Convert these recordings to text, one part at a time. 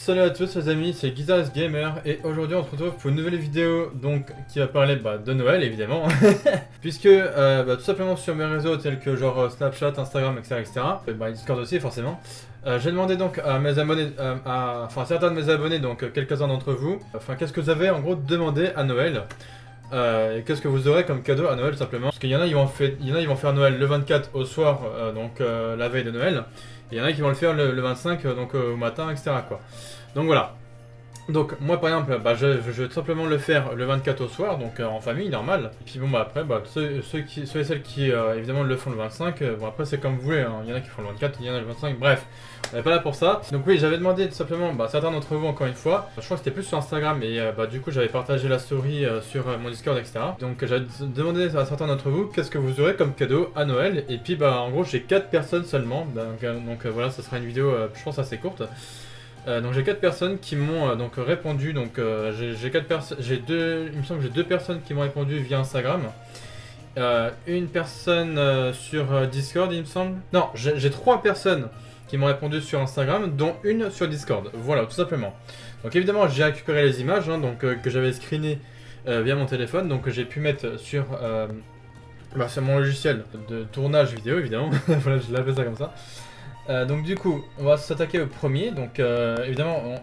Salut à tous les amis, c'est Guitarist Gamer et aujourd'hui on se retrouve pour une nouvelle vidéo donc qui va parler de Noël évidemment puisque tout simplement sur mes réseaux tels que genre Snapchat, Instagram, etc. Discord aussi forcément. J'ai demandé donc à mes abonnés, à certains de mes abonnés, donc quelques-uns d'entre vous, qu'est-ce que vous avez en gros demandé à Noël et qu'est-ce que vous aurez comme cadeau à Noël tout simplement. Parce qu'il y en a ils vont faire Noël le 24 au soir, la veille de Noël. Et il y en a qui vont le faire le 25 au matin, etc. quoi. Donc voilà. Donc moi par exemple, je vais tout simplement le faire le 24 au soir, donc en famille, normal. Et puis bon après, ceux et celles qui évidemment le font le 25, bon après c'est comme vous voulez, hein. Il y en a qui font le 24, il y en a le 25, bref. On n'est pas là pour ça. Donc oui, j'avais demandé tout simplement, certains d'entre vous encore une fois, je crois que c'était plus sur Instagram, et du coup j'avais partagé la story sur mon Discord, etc. Donc j'avais demandé à certains d'entre vous, qu'est-ce que vous aurez comme cadeau à Noël. Et puis en gros j'ai 4 personnes seulement, donc voilà, ça sera une vidéo je pense assez courte. Donc j'ai 4 personnes qui m'ont répondu, donc il me semble que j'ai 2 personnes qui m'ont répondu via Instagram. Une personne sur Discord il me semble. Non, j'ai 3 personnes qui m'ont répondu sur Instagram, dont une sur Discord, voilà tout simplement. Donc évidemment j'ai récupéré les images que j'avais screenées via mon téléphone, donc j'ai pu mettre sur mon logiciel de tournage vidéo évidemment, voilà je l'appelle ça comme ça. Donc du coup, on va s'attaquer au premier. Donc évidemment,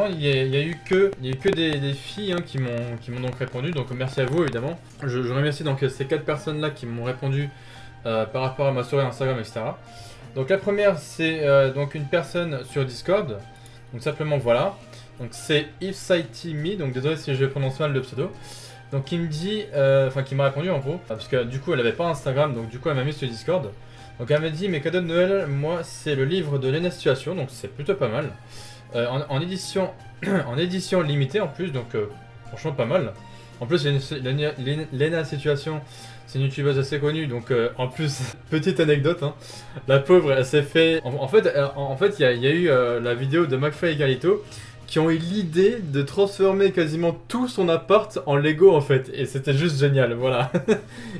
il y a eu que des filles qui m'ont donc répondu. Donc merci à vous évidemment. Je remercie donc ces 4 personnes là qui m'ont répondu par rapport à ma story Instagram, etc. Donc la première c'est donc une personne sur Discord. Donc simplement voilà. Donc c'est IfSightyMe. Donc désolé si je prononce mal le pseudo. Donc qui me dit, qui m'a répondu en gros, parce que du coup elle avait pas Instagram, donc du coup elle m'a mis sur Discord. Donc elle m'a dit mes cadeaux de Noël, moi c'est le livre de Lena Situation, donc c'est plutôt pas mal. En édition limitée en plus, donc franchement pas mal. En plus Lena Situation, c'est une youtubeuse assez connue, donc en plus, petite anecdote, la pauvre elle s'est fait... En fait il y a eu la vidéo de McFly et Carlito qui ont eu l'idée de transformer quasiment tout son appart en Lego en fait, et c'était juste génial, voilà.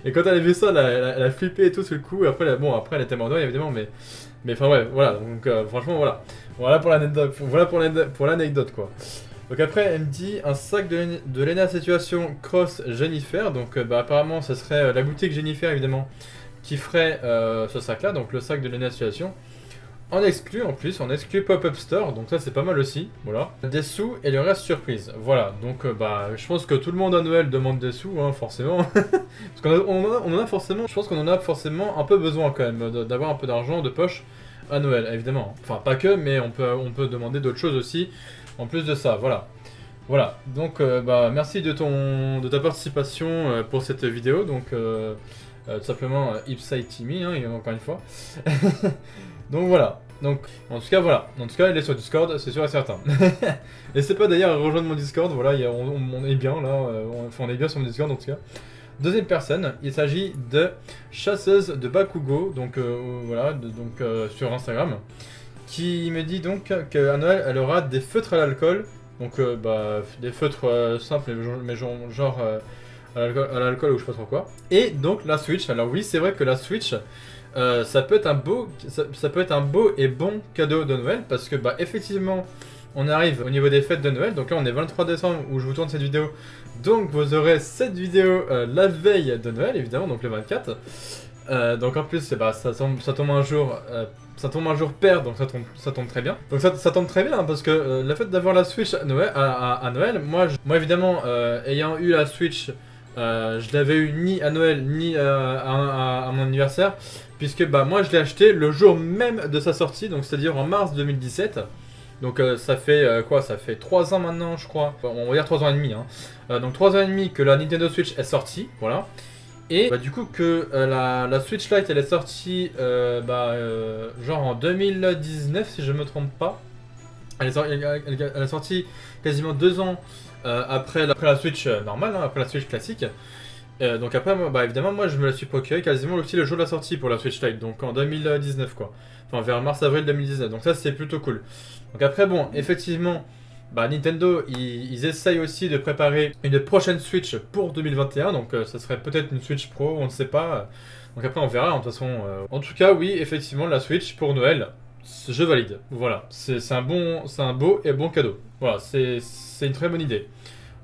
Et quand elle a vu ça, elle a flippé et tout sur le coup, et après, après elle était morte évidemment, mais enfin ouais, voilà, donc franchement voilà pour l'anecdote quoi. Donc après elle me dit un sac de Lena Situation Cross Jennifer, donc apparemment ça serait la boutique Jennifer évidemment qui ferait ce sac là, donc le sac de Lena Situation. En exclu Pop-Up Store, donc ça c'est pas mal aussi, voilà. Des sous et le reste surprise, voilà. Donc je pense que tout le monde à Noël demande des sous, forcément. Parce qu'on en a forcément, je pense qu'on en a forcément un peu besoin quand même, d'avoir un peu d'argent de poche à Noël, évidemment. Enfin pas que, mais on peut demander d'autres choses aussi, en plus de ça, voilà. Voilà, donc merci de ta participation pour cette vidéo, donc tout simplement IfSightyMe, encore une fois. Donc voilà, donc en tout cas voilà, il est sur Discord, c'est sûr et certain. N'hésitez pas d'ailleurs à rejoindre mon Discord, voilà, on est bien là, on est bien sur mon Discord en tout cas. Deuxième personne, il s'agit de Chasseuse de Bakugo, donc voilà, sur Instagram, qui me dit donc qu'à Noël elle aura des feutres à l'alcool, donc des feutres simples mais genre à l'alcool ou je sais pas trop quoi. Et donc la Switch, alors oui c'est vrai que la Switch... ça peut être un beau et bon cadeau de Noël parce que effectivement on arrive au niveau des fêtes de Noël, donc là on est 23 décembre où je vous tourne cette vidéo, donc vous aurez cette vidéo la veille de Noël évidemment, donc le 24. Donc en plus ça tombe un jour pair, donc ça tombe très bien. Donc ça tombe très bien parce que le fait d'avoir la Switch à Noël, moi évidemment ayant eu la Switch, je l'avais eu ni à Noël ni à mon anniversaire, puisque moi je l'ai acheté le jour même de sa sortie, donc c'est-à-dire en mars 2017. Donc ça fait ça fait 3 ans maintenant je crois, on va dire 3 ans et demi, donc 3 ans et demi que la Nintendo Switch est sortie, voilà. Et du coup que la Switch Lite elle est sortie genre en 2019 si je me trompe pas. Elle est sortie quasiment 2 ans après la Switch normale, après la Switch classique. Donc après, évidemment, moi je me la suis procuré quasiment aussi le jour de la sortie pour la Switch Lite, donc en 2019 quoi. Enfin vers mars-avril 2019, donc ça c'est plutôt cool. Donc après bon, effectivement, Nintendo ils essayent aussi de préparer une prochaine Switch pour 2021, donc ça serait peut-être une Switch Pro, on ne sait pas. Donc après on verra, de toute façon. En tout cas oui, effectivement la Switch pour Noël, je valide. Voilà, c'est un beau et bon cadeau. Voilà, c'est une très bonne idée.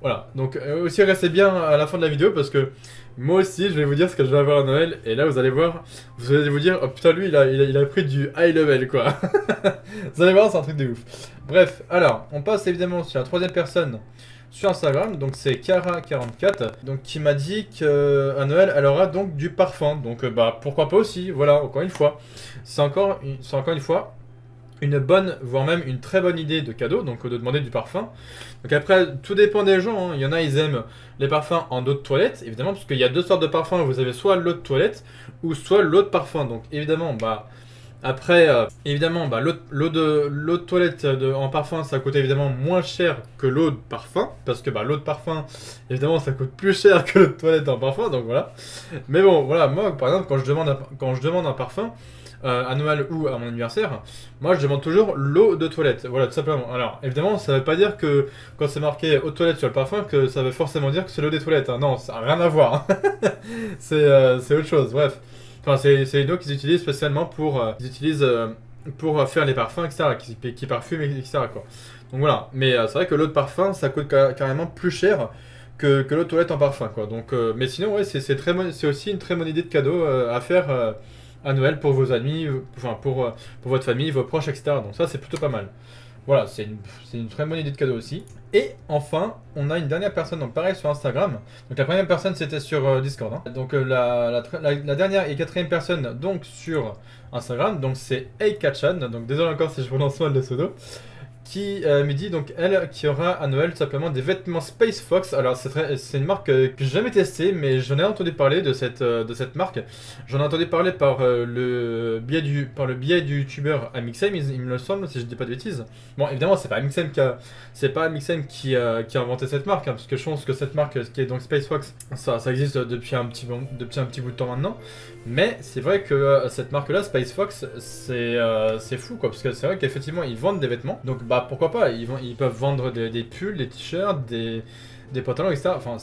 Voilà, donc aussi restez bien à la fin de la vidéo parce que moi aussi je vais vous dire ce que je vais avoir à Noël et là vous allez voir, vous allez vous dire oh putain lui il a pris du high level quoi. Vous allez voir c'est un truc de ouf. Bref, alors on passe évidemment sur la troisième personne sur Instagram, donc c'est Cara44 donc qui m'a dit qu'à Noël elle aura donc du parfum, donc bah pourquoi pas aussi, voilà encore une fois, c'est encore une fois une bonne, voire même une très bonne idée de cadeau, donc de demander du parfum. Donc après, tout dépend des gens, hein. Il y en a, ils aiment les parfums en eau de toilette, évidemment, parce qu'il y a deux sortes de parfums, vous avez soit l'eau de toilette, ou soit l'eau de parfum. Donc évidemment, bah, après, évidemment, bah, l'eau de toilette en parfum, ça coûte évidemment moins cher que l'eau de parfum, parce que bah, l'eau de parfum, évidemment, ça coûte plus cher que l'eau de toilette en parfum, donc voilà. Mais bon, voilà, moi, par exemple, quand je demande un parfum, à Noël ou à mon anniversaire, moi je demande toujours l'eau de toilette. Voilà, tout simplement. Alors, évidemment, ça veut pas dire que quand c'est marqué eau de toilette sur le parfum, que ça veut forcément dire que c'est l'eau des toilettes. Hein. Non, ça n'a rien à voir. Hein. C'est autre chose, bref. Enfin, c'est une eau qu'ils utilisent spécialement pour faire les parfums, etc., qui parfument, etc. Quoi. Donc voilà. Mais c'est vrai que l'eau de parfum, ça coûte carrément plus cher que l'eau de toilette en parfum, quoi. Donc, mais sinon, ouais, c'est aussi une très bonne idée de cadeau à faire à Noël pour vos amis, enfin pour votre famille, vos proches, etc. Donc ça, c'est plutôt pas mal. Voilà, c'est une très bonne idée de cadeau aussi. Et enfin, on a une dernière personne, donc pareil sur Instagram. Donc la première personne, c'était sur Discord. Hein. Donc la dernière et quatrième personne, donc sur Instagram, donc c'est Eikachan. Donc désolé encore si je prononce mal le pseudo. Qui me dit donc elle qui aura à Noël tout simplement des vêtements Space Fox. Alors c'est une marque que j'ai jamais testée, mais j'en ai entendu parler de cette marque. J'en ai entendu parler par le biais du youtubeur Amixem, il me le semble, si je dis pas de bêtises. Bon, évidemment c'est pas Amixem qui a inventé cette marque, hein, parce que je pense que cette marque qui est donc Space Fox, ça existe depuis un petit bout de temps maintenant. Mais c'est vrai que cette marque-là, Space Fox, c'est fou quoi, parce que c'est vrai qu'effectivement ils vendent des vêtements. Donc bah pourquoi pas, ils peuvent vendre des pulls, des t-shirts, des pantalons, etc. Enfin,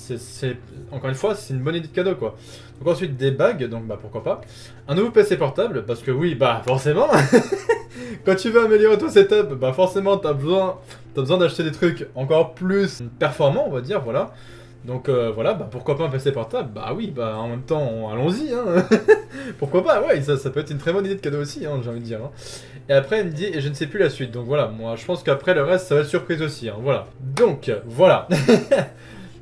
encore une fois, c'est une bonne idée de cadeau quoi. Donc ensuite des bagues, donc bah pourquoi pas. Un nouveau PC portable, parce que oui, bah forcément, quand tu veux améliorer ton setup, bah forcément t'as besoin d'acheter des trucs encore plus performants, on va dire, voilà. Donc voilà, bah pourquoi pas un PC portable? Bah oui, bah en même temps, allons-y, hein. Pourquoi pas? Ouais, ça peut être une très bonne idée de cadeau aussi, hein, j'ai envie de dire. Hein. Et après, elle me dit, et je ne sais plus la suite. Donc voilà, moi je pense qu'après le reste, ça va être surprise aussi. Hein, voilà. Donc voilà.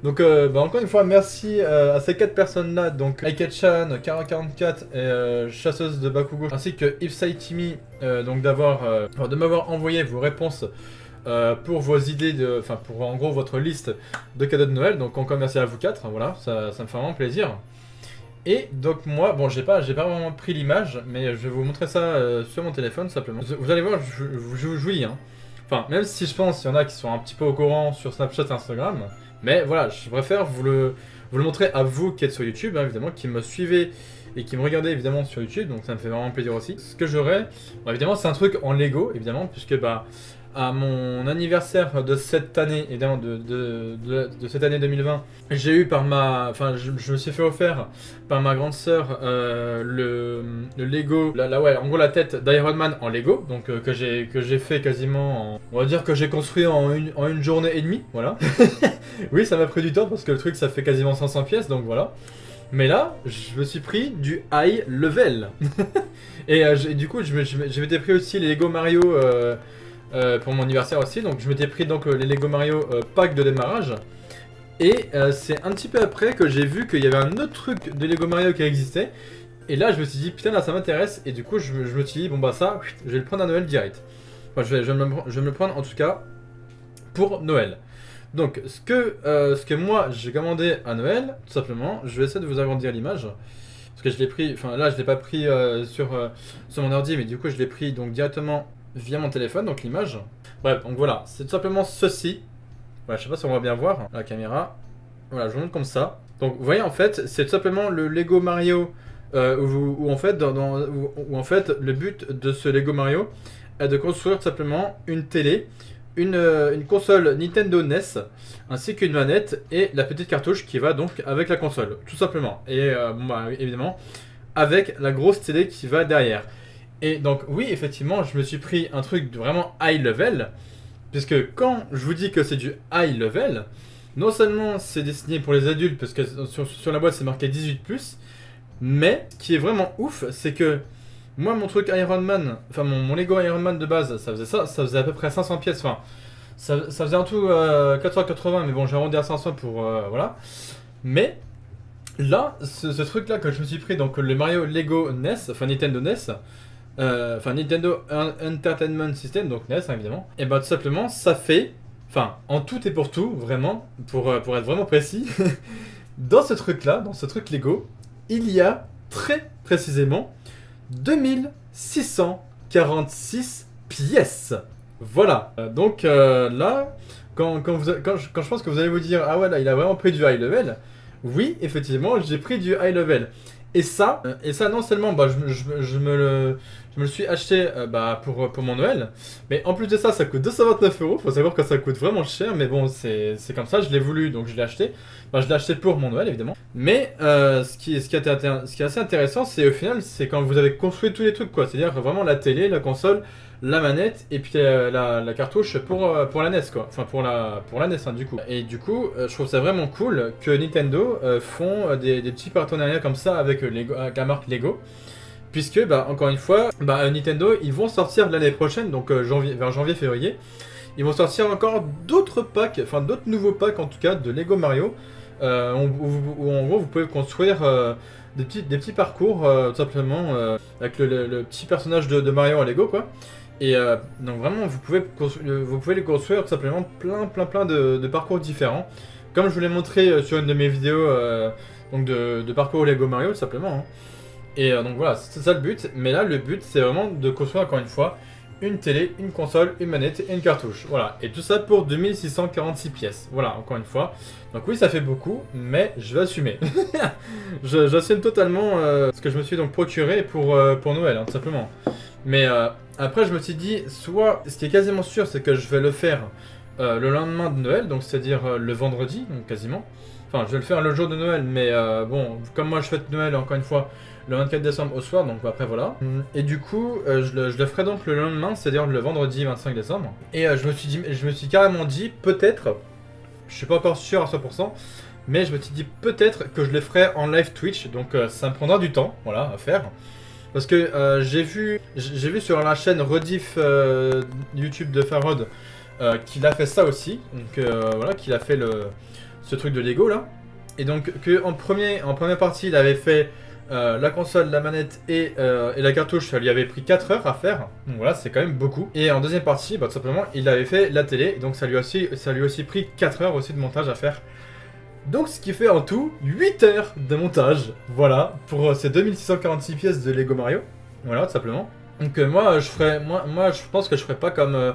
Donc bah, encore une fois, merci à ces 4 personnes-là. Donc Aikachan, Kara44 et Chasseuse de Bakugo, ainsi que Ifsaitimi, donc de m'avoir envoyé vos réponses. Pour vos idées enfin pour en gros votre liste de cadeaux de Noël, donc encore merci à vous 4, voilà, ça me fait vraiment plaisir. Et donc moi, bon j'ai pas vraiment pris l'image, mais je vais vous montrer ça sur mon téléphone simplement. Vous allez voir, je vous lis, hein. Enfin, même si je pense qu'il y en a qui sont un petit peu au courant sur Snapchat et Instagram, mais voilà, je préfère vous le montrer à vous qui êtes sur YouTube, hein, évidemment, qui me suivez et qui me regardez évidemment sur YouTube, donc ça me fait vraiment plaisir aussi. Ce que j'aurais, bon, évidemment c'est un truc en Lego, évidemment, puisque bah à mon anniversaire de cette année, évidemment de cette année 2020, j'ai eu enfin je me suis fait offert par ma grande sœur le Lego, ouais, en gros la tête d'Iron Man en Lego, donc que j'ai fait quasiment on va dire que j'ai construit en une journée et demie, voilà. Oui, ça m'a pris du temps parce que le truc ça fait quasiment 500 pièces, donc voilà. Mais là, je me suis pris du high level. Et du coup, je m'étais pris aussi les Lego Mario pour mon anniversaire aussi. Donc je m'étais pris donc les Lego Mario pack de démarrage. Et c'est un petit peu après que j'ai vu qu'il y avait un autre truc de Lego Mario qui existait. Et là, je me suis dit, putain, là, ça m'intéresse. Et du coup, je me suis dit, bon bah ça, je vais le prendre à Noël direct. Enfin, je vais me le prendre en tout cas pour Noël. Donc, ce que moi j'ai commandé à Noël, tout simplement, je vais essayer de vous agrandir l'image. Parce que je l'ai pris, enfin là je l'ai pas pris sur mon ordi, mais du coup je l'ai pris donc directement via mon téléphone, donc l'image. Bref, donc voilà, c'est tout simplement ceci. Voilà, je sais pas si on va bien voir la caméra. Voilà, je vous montre comme ça. Donc vous voyez en fait, c'est tout simplement le Lego Mario où en fait, où en fait le but de ce Lego Mario est de construire tout simplement une télé. Une console Nintendo NES, ainsi qu'une manette et la petite cartouche qui va donc avec la console, tout simplement. Et bon, bah, évidemment, avec la grosse télé qui va derrière. Et donc oui, effectivement, je me suis pris un truc de vraiment high level, puisque quand je vous dis que c'est du high level, non seulement c'est destiné pour les adultes, parce que sur la boîte c'est marqué 18+, mais ce qui est vraiment ouf, c'est que moi mon truc Iron Man, enfin mon Lego Iron Man de base, ça faisait à peu près 500 pièces, enfin ça faisait en tout 480, mais bon j'ai arrondi à 500 pour voilà. Mais là, ce truc là que je me suis pris, donc le Mario Lego NES, enfin Nintendo NES, enfin Nintendo Entertainment System, donc NES hein, évidemment, et bah tout simplement ça fait, enfin en tout et pour tout, vraiment, pour être vraiment précis, dans ce truc là, dans ce truc Lego, il y a très précisément 2646 pièces. Voilà. Donc là, quand je pense que vous allez vous dire, ah ouais, là, il a vraiment pris du high level. Oui, effectivement, j'ai pris du high level. Et ça non seulement, bah, je me le suis acheté bah, pour mon Noël, mais en plus de ça, ça coûte 229 €. Faut savoir que ça coûte vraiment cher, mais bon, c'est comme ça, je l'ai voulu, donc je l'ai acheté. Bah, je l'ai acheté pour mon Noël, évidemment. Mais ce qui est assez intéressant, c'est au final, c'est quand vous avez construit tous les trucs, quoi. C'est-à-dire vraiment la télé, la console, la manette et puis la cartouche pour la NES, quoi. Enfin, pour la NES, hein, du coup. Et du coup, je trouve ça vraiment cool que Nintendo font des petits partenariats comme ça avec, avec la marque Lego. Puisque, bah, encore une fois, bah, Nintendo, ils vont sortir l'année prochaine, donc vers janvier-février, ils vont sortir encore d'autres packs, enfin d'autres nouveaux packs en tout cas, de Lego Mario, où en gros vous pouvez construire des petits parcours, tout simplement, avec le petit personnage de Mario en Lego, quoi. Et donc vraiment, vous pouvez les construire tout simplement plein de parcours différents. Comme je vous l'ai montré sur une de mes vidéos donc de parcours Lego Mario, tout simplement, hein. Et donc voilà, c'est ça le but. Mais là, le but, c'est vraiment de construire encore une fois une télé, une console, une manette et une cartouche. Voilà, et tout ça pour 2646 pièces. Voilà, encore une fois. Donc oui, ça fait beaucoup, mais je vais assumer. J'assume totalement ce que je me suis donc procuré pour Noël, hein, tout simplement. Mais après, je me suis dit, soit, ce qui est quasiment sûr, c'est que je vais le faire le lendemain de Noël, donc c'est-à-dire le vendredi, donc quasiment. Enfin, je vais le faire le jour de Noël, mais bon, comme moi je fête Noël, encore une fois, le 24 décembre au soir, donc après voilà. Et du coup, je le ferai donc le lendemain, c'est-à-dire le vendredi 25 décembre. Et je me suis carrément dit, peut-être, je suis pas encore sûr à 100%, mais je me suis dit peut-être que je le ferai en live Twitch, donc ça me prendra du temps, voilà, à faire. Parce que j'ai vu sur la chaîne Rediff YouTube de Farod qu'il a fait ça aussi, donc voilà, qu'il a fait ce truc de Lego là. Et donc en première partie il avait fait la console, la manette et la cartouche, ça lui avait pris 4 heures à faire. Donc voilà, c'est quand même beaucoup. Et en deuxième partie, bah, tout simplement, il avait fait la télé. Donc ça lui a aussi pris 4 heures aussi de montage à faire. Donc ce qui fait en tout 8 heures de montage. Voilà, pour ces 2646 pièces de Lego Mario. Voilà, tout simplement. Donc moi, je pense que je ferais pas comme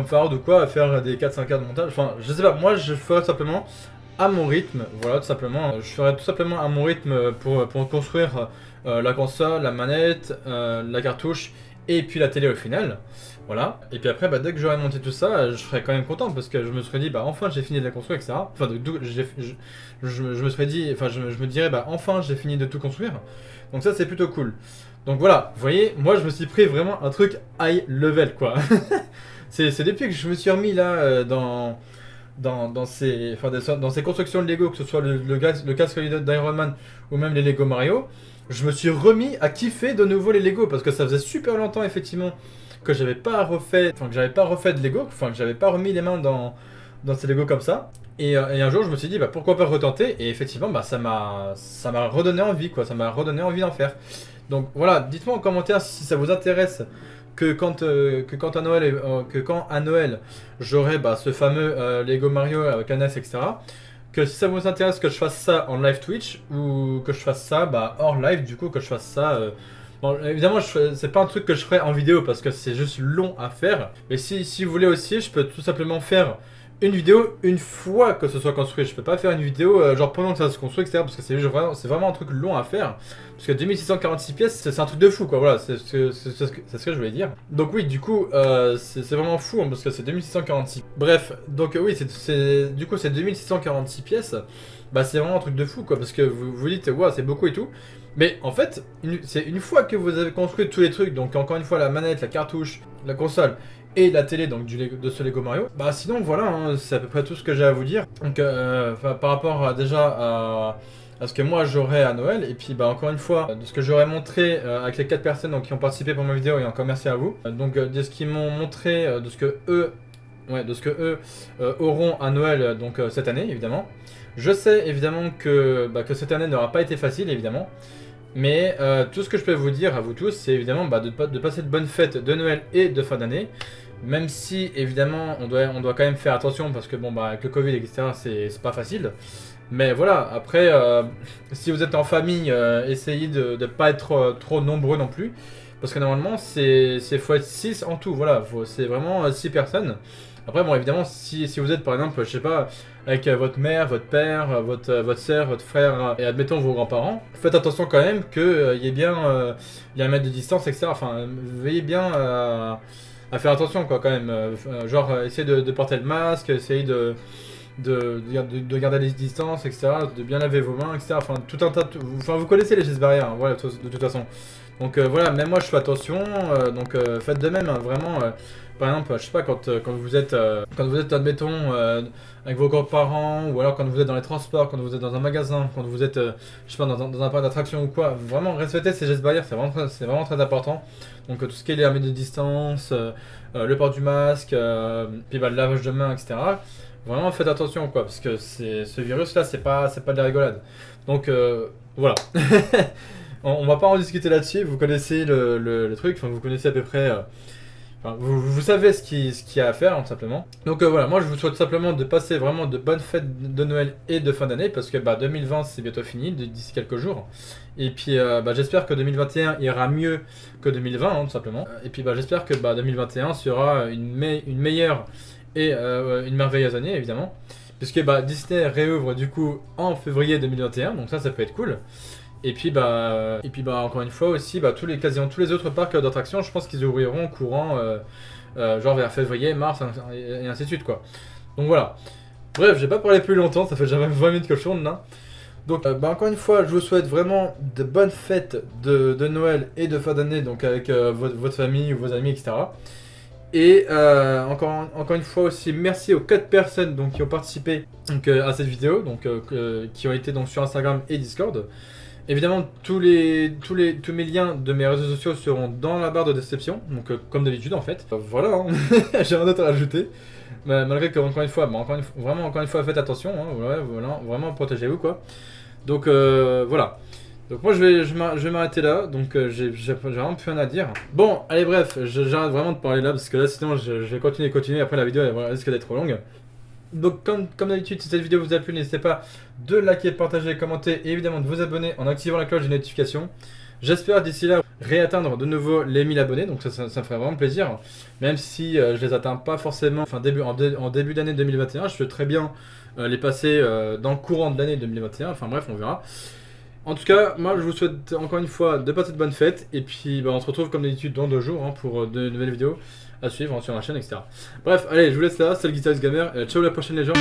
Farod ou quoi, à faire des 4-5 heures de montage. Enfin, je sais pas, moi je ferais simplement à mon rythme, voilà, tout simplement. Je ferai tout simplement à mon rythme pour construire la console, la manette, la cartouche et puis la télé au final. Voilà. Et puis après, bah, dès que j'aurai monté tout ça, je serais quand même content parce que je me serais dit, bah enfin j'ai fini de la construire, etc. Enfin, je me serais dit, enfin, je me dirais, bah enfin j'ai fini de tout construire. Donc ça, c'est plutôt cool. Donc voilà, vous voyez, moi je me suis pris vraiment un truc high level, quoi. C'est depuis que je me suis remis là dans ces constructions de Lego, que ce soit le casque d'Iron Man ou même les Lego Mario, je me suis remis à kiffer de nouveau les Lego parce que ça faisait super longtemps effectivement que j'avais pas refait de Lego, enfin que j'avais pas remis les mains dans ces Lego comme ça. Et un jour je me suis dit bah pourquoi pas retenter, et effectivement bah ça m'a redonné envie, quoi, ça m'a redonné envie d'en faire. Donc voilà, dites-moi en commentaire si ça vous intéresse que quand à Noël j'aurai bah, ce fameux Lego Mario avec un S, etc. Que si ça vous intéresse que je fasse ça en live Twitch ou que je fasse ça bah, hors live, du coup que je fasse ça. Bon, évidemment, c'est pas un truc que je ferai en vidéo parce que c'est juste long à faire. Mais si vous voulez aussi, je peux tout simplement faire une vidéo une fois que ce soit construit. Je peux pas faire une vidéo genre pendant que ça se construit, etc. Parce que c'est vraiment un truc long à faire. Parce que 2646 pièces, c'est un truc de fou, quoi. Voilà, c'est ce que je voulais dire. Donc oui, du coup, c'est vraiment fou, hein, parce que c'est 2646. Bref, donc oui, du coup, c'est 2646 pièces. Bah c'est vraiment un truc de fou, quoi. Parce que vous vous dites, ouais, c'est beaucoup et tout. Mais en fait, c'est une fois que vous avez construit tous les trucs, donc encore une fois la manette, la cartouche, la console et la télé donc de ce Lego Mario, bah sinon voilà, hein, c'est à peu près tout ce que j'ai à vous dire. Donc par rapport déjà à ce que moi j'aurais à Noël, et puis bah encore une fois, de ce que j'aurais montré avec les 4 personnes donc, qui ont participé pour ma vidéo, et encore merci à vous. Donc de ce qu'ils m'ont montré, de ce que eux, auront à Noël donc cette année évidemment. Je sais évidemment que cette année n'aura pas été facile évidemment. Mais tout ce que je peux vous dire à vous tous, c'est évidemment de passer de bonnes fêtes de Noël et de fin d'année. Même si évidemment on doit quand même faire attention parce que bon bah avec le Covid etc c'est pas facile. Mais voilà, après si vous êtes en famille, essayez de ne pas être trop nombreux non plus. Parce que normalement faut être 6 en tout, voilà, c'est vraiment 6 personnes. Après bon évidemment si vous êtes par exemple, je sais pas, avec votre mère, votre père, votre soeur, votre frère et admettons vos grands-parents, faites attention quand même qu'il y ait bien il y a un mètre de distance etc. Enfin veillez bien à faire attention quoi quand même. Genre essayez de porter le masque, essayez de garder les distances etc. De bien laver vos mains etc. Enfin tout un tas de... Enfin vous connaissez les gestes barrières, hein, voilà de toute façon. Donc voilà, même moi je fais attention, donc faites de même, hein, vraiment. Par exemple, je sais pas, quand vous êtes, admettons, avec vos grands-parents, ou alors quand vous êtes dans les transports, quand vous êtes dans un magasin, quand vous êtes, je sais pas, dans un parc d'attraction ou quoi, vraiment respectez ces gestes barrières, c'est vraiment très important. Donc tout ce qui est les mètres de distance, le port du masque, puis bah, le lavage de mains, etc. Vraiment faites attention quoi, parce que ce virus là, c'est pas de la rigolade. Donc voilà. On va pas en discuter là-dessus, vous connaissez le truc, enfin vous connaissez à peu près... Enfin, vous savez ce qu'il y a à faire, tout simplement. Donc voilà, moi je vous souhaite simplement de passer vraiment de bonnes fêtes de Noël et de fin d'année, parce que bah, 2020 c'est bientôt fini, d'ici quelques jours. Et puis bah, j'espère que 2021 ira mieux que 2020, hein, tout simplement. Et puis bah, j'espère que bah, 2021 sera une meilleure et une merveilleuse année, évidemment. Puisque bah, Disney réouvre du coup en février 2021, donc ça peut être cool. Et puis bah encore une fois aussi, bah, quasiment tous les autres parcs d'attractions, je pense qu'ils ouvriront courant genre vers février, mars et ainsi de suite quoi. Donc voilà. Bref, j'ai pas parlé plus longtemps, ça fait déjà même 20 minutes que je tourne là. Donc bah, encore une fois, je vous souhaite vraiment de bonnes fêtes de Noël et de fin d'année, donc avec votre famille ou vos amis, etc. Et encore une fois aussi, merci aux 4 personnes donc, qui ont participé donc, à cette vidéo, donc, qui ont été donc, sur Instagram et Discord. Évidemment, tous mes liens de mes réseaux sociaux seront dans la barre de description, donc comme d'habitude en fait. Voilà, hein. J'ai rien d'autre à rajouter. Mais malgré que, encore une fois, faites attention, hein, voilà, vraiment protégez-vous quoi. Donc voilà. Donc moi je vais m'arrêter là, donc j'ai vraiment plus rien à dire. Bon, allez bref, j'arrête vraiment de parler là, parce que là sinon je vais continuer, après la vidéo elle risque d'être trop longue. Donc comme d'habitude, si cette vidéo vous a plu, n'hésitez pas de liker, partager, commenter et évidemment de vous abonner en activant la cloche des notifications. J'espère d'ici là réatteindre de nouveau les 1000 abonnés, donc ça me ferait vraiment plaisir. Même si je les atteins pas forcément en début d'année 2021, je peux très bien les passer dans le courant de l'année 2021, enfin bref on verra. En tout cas, moi je vous souhaite encore une fois de passer de bonnes fêtes, et puis bah, on se retrouve comme d'habitude dans 2 jours hein, pour de nouvelles vidéos à suivre sur la chaîne, etc. Bref, allez, je vous laisse là, c'est le Guitarist Gamer, et ciao la prochaine les gens.